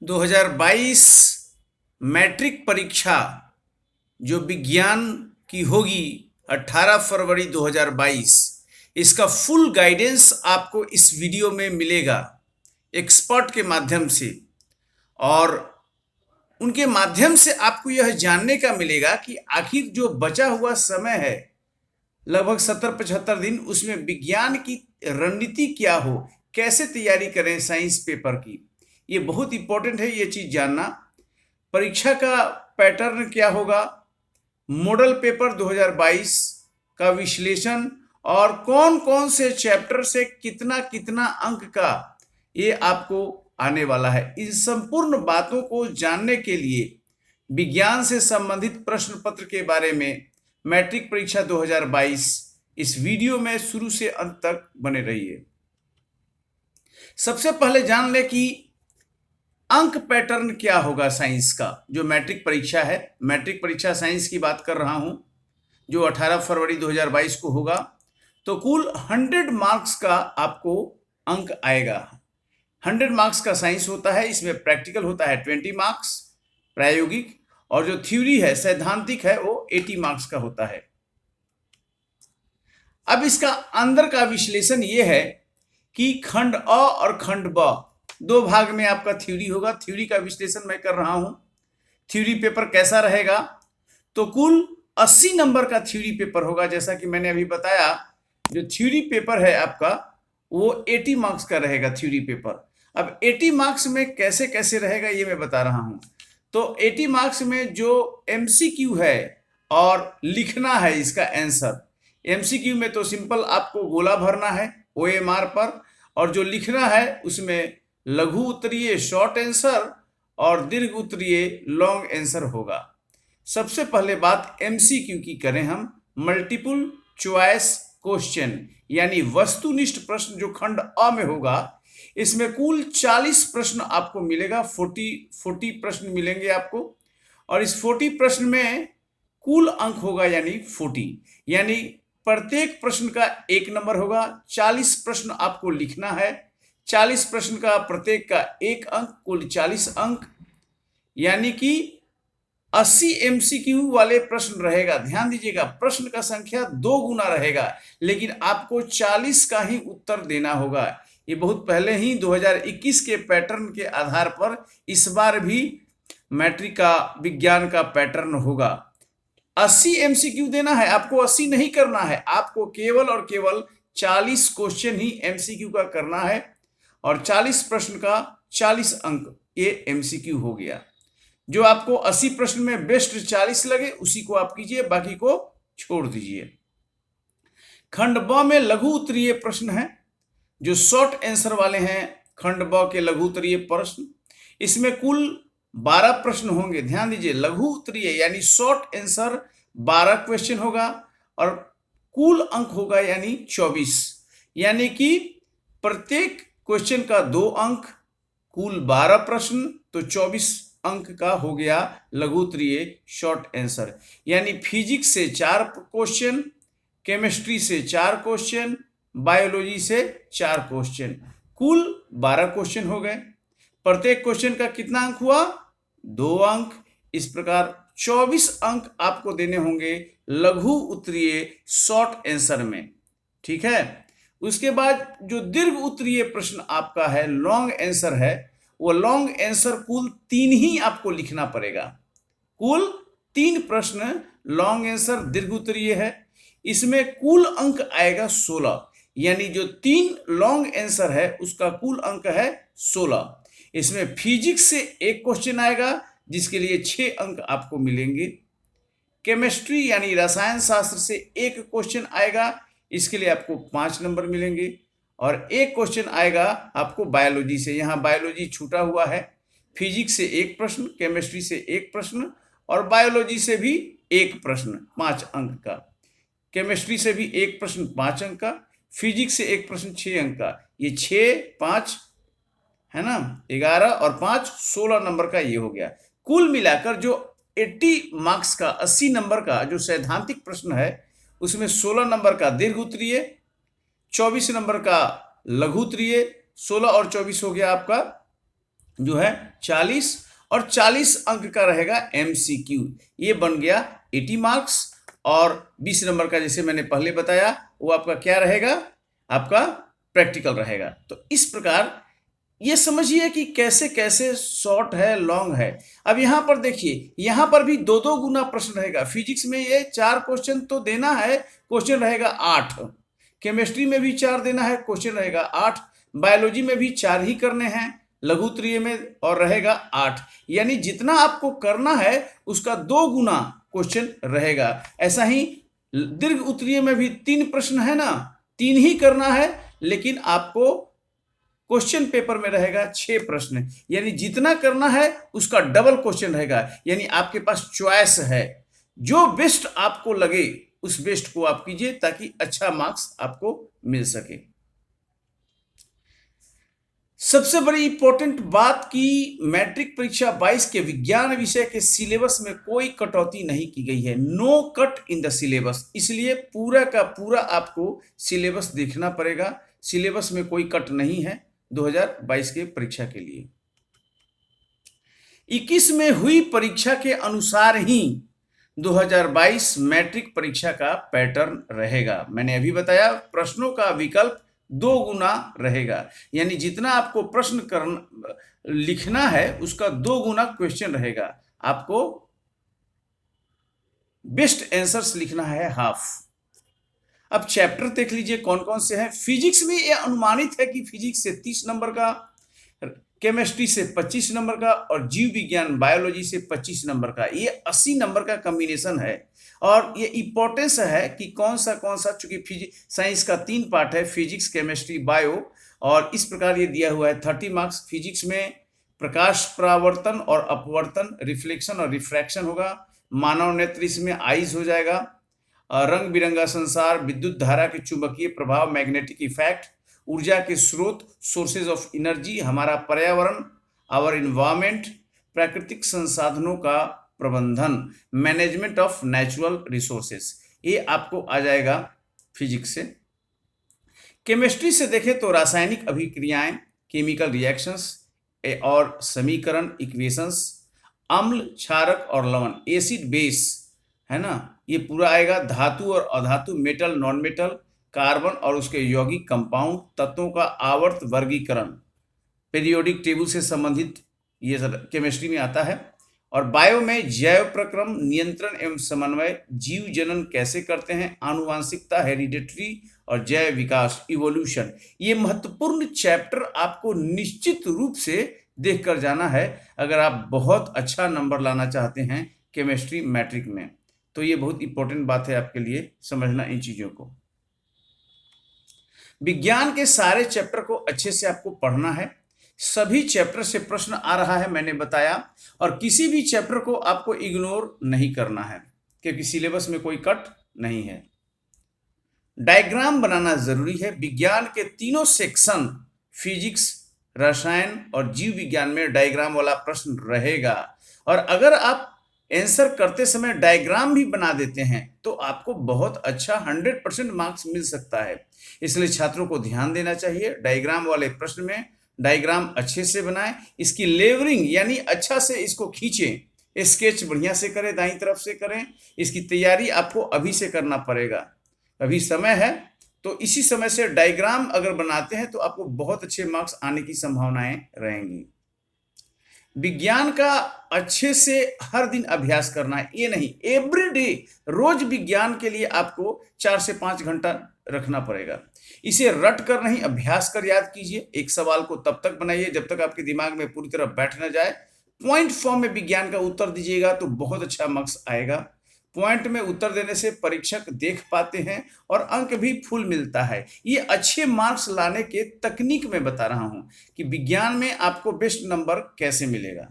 2022 matric परीक्षा जो विज्ञान की होगी 18 फरवरी 2022, इसका फुल गाइडेंस आपको इस वीडियो में मिलेगा एक्सपर्ट के माध्यम से। और उनके माध्यम से आपको यह जानने का मिलेगा कि आखिर जो बचा हुआ समय है लगभग 70-75 दिन, उसमें विज्ञान की रणनीति क्या हो, कैसे तैयारी करें साइंस पेपर की। ये बहुत इंपॉर्टेंट है ये चीज जानना। परीक्षा का पैटर्न क्या होगा, मॉडल पेपर 2022 का विश्लेषण और कौन कौन से चैप्टर से कितना कितना अंक का ये आपको आने वाला है। इन संपूर्ण बातों को जानने के लिए विज्ञान से संबंधित प्रश्न पत्र के बारे में मैट्रिक परीक्षा 2022 इस वीडियो में शुरू से अंत तक बने रहिए। सबसे पहले जान ले कि अंक पैटर्न क्या होगा साइंस का। जो मैट्रिक परीक्षा है, मैट्रिक परीक्षा साइंस की बात कर रहा हूं, जो 18 फरवरी 2022 को होगा, तो कुल 100 मार्क्स का आपको अंक आएगा। 100 मार्क्स का साइंस होता है, इसमें प्रैक्टिकल होता है 20 मार्क्स प्रायोगिक, और जो थ्योरी है सैद्धांतिक है वो 80 मार्क्स का होता है। अब इसका अंदर का विश्लेषण ये है कि खंड अ और खंड ब दो भाग में आपका थ्योरी होगा। थ्योरी का विश्लेषण मैं कर रहा हूं। थ्योरी पेपर कैसा रहेगा, तो कुल 80 नंबर का थ्योरी पेपर होगा। जैसा कि मैंने अभी बताया, जो थ्योरी पेपर है आपका वो 80 मार्क्स का रहेगा थ्योरी पेपर। अब 80 मार्क्स में कैसे कैसे रहेगा ये मैं बता रहा हूं। तो 80 मार्क्स में जो एमसीक्यू है और लिखना है इसका आंसर। एमसीक्यू में तो सिंपल आपको गोला भरना है ओएमआर पर, और जो लिखना है उसमें लघु उत्तरीय शॉर्ट आंसर और दीर्घ उत्तरीय लॉन्ग आंसर होगा। सबसे पहले बात एमसीक्यू की करें हम, मल्टीपल चॉइस क्वेश्चन यानी वस्तुनिष्ठ प्रश्न जो खंड अ में होगा, इसमें कुल 40 प्रश्न आपको मिलेगा। 40 प्रश्न मिलेंगे आपको, और इस 40 प्रश्न में कुल अंक होगा यानी 40, यानी प्रत्येक प्रश्न का 1 नंबर होगा। 40 प्रश्न आपको लिखना है, 40 प्रश्न का प्रत्येक का 1 अंक, कुल 40 अंक, यानी कि 80 एमसीक्यू वाले प्रश्न रहेगा। ध्यान दीजिएगा, प्रश्न का संख्या 2 गुना रहेगा, लेकिन आपको 40 का ही उत्तर देना होगा। ये बहुत पहले ही 2021 के पैटर्न के आधार पर इस बार भी मैट्रिक का विज्ञान का पैटर्न होगा। 80 एमसीक्यू देना है आपको, 80 नहीं करना है आपको, केवल और केवल 40 क्वेश्चन ही एमसीक्यू का करना है, और 40 प्रश्न का 40 अंक ये एमसीक्यू हो गया। जो आपको 80 प्रश्न में बेस्ट 40 लगे उसी को आप कीजिए, बाकी को छोड़ दीजिए। खंड ब में लघु उत्तरीय प्रश्न है, जो शॉर्ट आंसर वाले हैं। खंड ब के लघु उत्तरीय प्रश्न, इसमें कुल 12 प्रश्न होंगे। ध्यान दीजिए, लघु उत्तरीय यानी शॉर्ट आंसर 12 क्वेश्चन होगा, और कुल अंक होगा यानी 24, यानी कि प्रत्येक क्वेश्चन का 2 अंक, कुल 12 प्रश्न, तो 24 अंक का हो गया लघु उत्तरीय शॉर्ट आंसर। यानी फिजिक्स से 4 क्वेश्चन, केमिस्ट्री से 4 क्वेश्चन, बायोलॉजी से 4 क्वेश्चन, कुल 12 क्वेश्चन हो गए। प्रत्येक क्वेश्चन का कितना अंक हुआ, 2 अंक। इस प्रकार 24 अंक आपको देने होंगे लघु उत्तरीय शॉर्ट आंसर में, ठीक है। उसके बाद जो दीर्घ उत्तरीय प्रश्न आपका है, लॉन्ग आंसर है, वो लॉन्ग आंसर कुल 3 ही आपको लिखना पड़ेगा। कुल 3 प्रश्न लॉन्ग आंसर दीर्घ उत्तरीय है, इसमें कुल अंक आएगा 16, यानी जो 3 लॉन्ग आंसर है उसका कुल अंक है 16। इसमें फिजिक्स से 1 क्वेश्चन आएगा जिसके लिए 6 अंक आपको मिलेंगे। केमिस्ट्री यानी रसायन शास्त्र से 1 क्वेश्चन आएगा, इसके लिए आपको 5 नंबर मिलेंगे। और 1 क्वेश्चन आएगा आपको बायोलॉजी से, यहाँ बायोलॉजी छूटा हुआ है। फिजिक्स से 1 प्रश्न, केमिस्ट्री से 1 प्रश्न, और बायोलॉजी से भी 1 प्रश्न 5 अंक का, केमिस्ट्री से भी 1 प्रश्न 5 अंक का, फिजिक्स से 1 प्रश्न 6 अंक का। ये 6 5 है ना, 11 और 5 16 नंबर का ये हो गया। कुल मिलाकर जो 80 मार्क्स का 80 नंबर का जो सैद्धांतिक प्रश्न है, उसमें 16 नंबर का दीर्घ उत्तरीय, 24 नंबर का लघु उत्तरीय, 16 और 24 हो गया आपका जो है 40 और 40 अंक का रहेगा MCQ। ये बन गया 80 मार्क्स। और 20 नंबर का जैसे मैंने पहले बताया वो आपका क्या रहेगा, आपका प्रैक्टिकल रहेगा। तो इस प्रकार ये समझिए कि कैसे कैसे शॉर्ट है, लॉन्ग है। अब यहाँ पर देखिए, यहाँ पर भी दो दो गुना प्रश्न रहेगा। फिजिक्स में ये 4 क्वेश्चन तो देना है, क्वेश्चन रहेगा 8। केमिस्ट्री में भी 4 देना है, क्वेश्चन रहेगा 8। बायोलॉजी में भी 4 ही करने हैं, लघु उत्तरीय में, और रहेगा 8। यानी जितना आपको करना है उसका 2 गुना क्वेश्चन रहेगा। ऐसा ही दीर्घ उत्तरीय में भी 3 प्रश्न है ना, 3 ही करना है, लेकिन आपको क्वेश्चन पेपर में रहेगा 6 प्रश्न। यानी जितना करना है उसका डबल क्वेश्चन रहेगा। यानी आपके पास चॉइस है, जो बेस्ट आपको लगे उस बेस्ट को आप कीजिए ताकि अच्छा मार्क्स आपको मिल सके। सबसे बड़ी इंपॉर्टेंट बात की मैट्रिक परीक्षा 22 के विज्ञान विषय के सिलेबस में कोई कटौती नहीं की गई है। No cut in the syllabus. इसलिए पूरा का पूरा आपको सिलेबस देखना पड़ेगा। सिलेबस में कोई कट नहीं है 2022 के परीक्षा के लिए। 21 में हुई परीक्षा के अनुसार ही 2022 मैट्रिक परीक्षा का पैटर्न रहेगा। मैंने अभी बताया प्रश्नों का विकल्प 2 गुना रहेगा। यानी जितना आपको प्रश्न लिखना है उसका 2 गुना क्वेश्चन रहेगा। आपको बेस्ट आंसर्स लिखना है हाफ। अब चैप्टर देख लीजिए कौन कौन से हैं। फिजिक्स में यह अनुमानित है कि फिजिक्स से 30 नंबर का, केमिस्ट्री से 25 नंबर का और जीव विज्ञान बायोलॉजी से 25 नंबर का, ये 80 नंबर का कॉम्बिनेशन है। और ये इंपॉर्टेंस है कि कौन सा, चूंकि साइंस का 3 पार्ट है, फिजिक्स, केमिस्ट्री, बायो, और इस प्रकार ये दिया हुआ है 30 मार्क्स। फिजिक्स में प्रकाश परावर्तन और अपवर्तन, रिफ्लेक्शन और रिफ्रैक्शन होगा। मानव नेत्र इसमें आइज हो जाएगा। रंग बिरंगा संसार, विद्युत धारा के चुंबकीय प्रभाव, मैग्नेटिक इफेक्ट, ऊर्जा के स्रोत, सोर्सेज ऑफ एनर्जी, हमारा पर्यावरण, आवर इन्वायरमेंट, प्राकृतिक संसाधनों का प्रबंधन, मैनेजमेंट ऑफ नेचुरल रिसोर्सेज, ये आपको आ जाएगा फिजिक्स से। केमिस्ट्री से देखें तो रासायनिक अभिक्रियाएं, केमिकल रिएक्शंस और समीकरण, इक्वेशंस, अम्ल, क्षारक और लवण, एसिड बेस, है ना, ये पूरा आएगा। धातु और अधातु, मेटल, नॉन मेटल, कार्बन और उसके यौगिक कंपाउंड, तत्वों का आवर्त वर्गीकरण, पीरियोडिक टेबल से संबंधित ये सब केमिस्ट्री में आता है। और बायो में जैव प्रक्रम, नियंत्रण एवं समन्वय, जीव जनन कैसे करते हैं, आनुवांशिकता, हेरिडिटरी और जैव विकास, इवोल्यूशन, ये महत्वपूर्ण चैप्टर आपको निश्चित रूप से देखकर जाना है अगर आप बहुत अच्छा नंबर लाना चाहते हैं केमिस्ट्री मैट्रिक में। तो ये बहुत इंपॉर्टेंट बात है आपके लिए समझना इन चीजों को। विज्ञान के सारे चैप्टर को अच्छे से आपको पढ़ना है। सभी चैप्टर से प्रश्न आ रहा है मैंने बताया, और किसी भी चैप्टर को आपको इग्नोर नहीं करना है क्योंकि सिलेबस में कोई कट नहीं है। डायग्राम बनाना जरूरी है। विज्ञान के तीनों सेक्शन, फिजिक्स, रसायन और जीव विज्ञान में डायग्राम वाला प्रश्न रहेगा। और अगर आप आंसर करते समय डायग्राम भी बना देते हैं तो आपको बहुत अच्छा 100% मार्क्स मिल सकता है। इसलिए छात्रों को ध्यान देना चाहिए। डायग्राम वाले प्रश्न में डायग्राम अच्छे से बनाएं, इसकी लेवरिंग यानी अच्छा से इसको खींचें, स्केच बढ़िया से करें, दाईं तरफ से करें। इसकी तैयारी आपको अभी से करना पड़ेगा, अभी समय है। तो इसी समय से डायग्राम अगर बनाते हैं तो आपको बहुत अच्छे मार्क्स आने की संभावनाएं रहेंगी। विज्ञान का अच्छे से हर दिन अभ्यास करना है, ये नहीं एवरीडे, रोज विज्ञान के लिए आपको 4 से 5 घंटा रखना पड़ेगा। इसे रट कर नहीं, अभ्यास कर याद कीजिए। एक सवाल को तब तक बनाइए जब तक आपके दिमाग में पूरी तरह बैठ न जाए। पॉइंट फॉर्म में विज्ञान का उत्तर दीजिएगा तो बहुत अच्छा मार्क्स आएगा। पॉइंट में उत्तर देने से परीक्षक देख पाते हैं और अंक भी फुल मिलता है। ये अच्छे मार्क्स लाने के तकनीक में बता रहा हूं कि विज्ञान में आपको बेस्ट नंबर कैसे मिलेगा।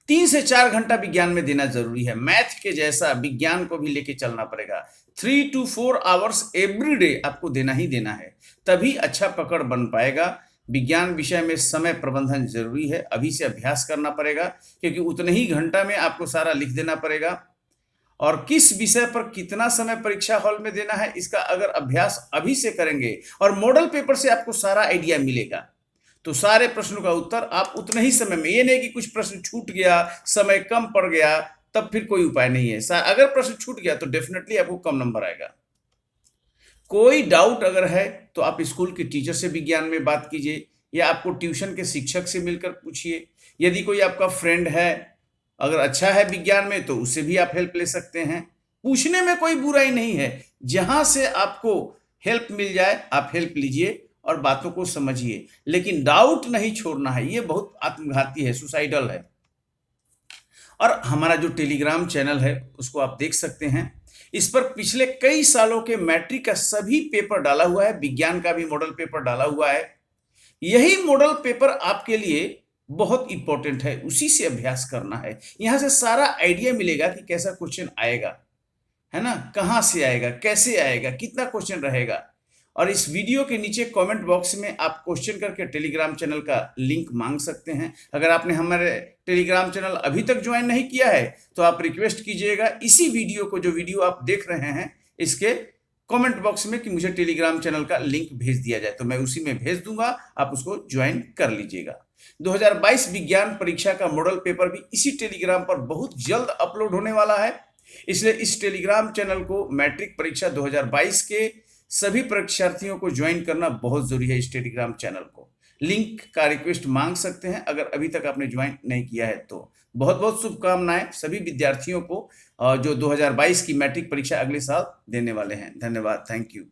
3 से 4 घंटा विज्ञान में देना जरूरी है। मैथ के जैसा विज्ञान को भी लेके चलना पड़ेगा। 3 to 4 आवर्स एवरी डे आपको देना ही देना है, तभी अच्छा पकड़ बन पाएगा। विज्ञान विषय में समय प्रबंधन जरूरी है, अभी से अभ्यास करना पड़ेगा क्योंकि उतने ही घंटा में आपको सारा लिख देना पड़ेगा। और किस विषय पर कितना समय परीक्षा हॉल में देना है, इसका अगर अभ्यास अभी से करेंगे और मॉडल पेपर से आपको सारा आइडिया मिलेगा तो सारे प्रश्नों का उत्तर आप उतने ही समय में, ये नहीं कि कुछ प्रश्न छूट गया, समय कम पड़ गया, तब फिर कोई उपाय नहीं है। अगर प्रश्न छूट गया तो डेफिनेटली आपको कम नंबर आएगा। कोई डाउट अगर है तो आप स्कूल के टीचर से विज्ञान में बात कीजिए, या आपको ट्यूशन के शिक्षक से मिलकर पूछिए। यदि कोई आपका फ्रेंड है, अगर अच्छा है विज्ञान में, तो उससे भी आप हेल्प ले सकते हैं। पूछने में कोई बुराई नहीं है, जहां से आपको हेल्प मिल जाए आप हेल्प लीजिए और बातों को समझिए, लेकिन डाउट नहीं छोड़ना है, ये बहुत आत्मघाती है, सुसाइडल है। और हमारा जो टेलीग्राम चैनल है उसको आप देख सकते हैं, इस पर पिछले कई सालों के मैट्रिक का सभी पेपर डाला हुआ है, विज्ञान का भी मॉडल पेपर डाला हुआ है। यही मॉडल पेपर आपके लिए बहुत इंपॉर्टेंट है, उसी से अभ्यास करना है। यहां से सारा आइडिया मिलेगा कि कैसा क्वेश्चन आएगा, है ना, कहां से आएगा, कैसे आएगा, कितना क्वेश्चन रहेगा। और इस वीडियो के नीचे कमेंट बॉक्स में आप क्वेश्चन करके टेलीग्राम चैनल का लिंक मांग सकते हैं। अगर आपने हमारे टेलीग्राम चैनल अभी तक ज्वाइन नहीं किया है तो आप रिक्वेस्ट कीजिएगा इसी वीडियो को, जो वीडियो आप देख रहे हैं, इसके कमेंट बॉक्स में कि मुझे टेलीग्राम चैनल का लिंक भेज दिया जाए, तो मैं उसी में भेज दूंगा, आप उसको ज्वाइन कर लीजिएगा। 2022 विज्ञान परीक्षा का मॉडल पेपर भी इसी टेलीग्राम पर बहुत जल्द अपलोड होने वाला है, इसलिए इस टेलीग्राम चैनल को मैट्रिक परीक्षा 2022 के सभी परीक्षार्थियों को ज्वाइन करना बहुत जरूरी है। इस टेलीग्राम चैनल को लिंक का रिक्वेस्ट मांग सकते हैं अगर अभी तक आपने ज्वाइन नहीं किया है तो। बहुत बहुत शुभकामनाएं सभी विद्यार्थियों को जो 2022 की मैट्रिक परीक्षा अगले साल देने वाले हैं। धन्यवाद, थैंक यू।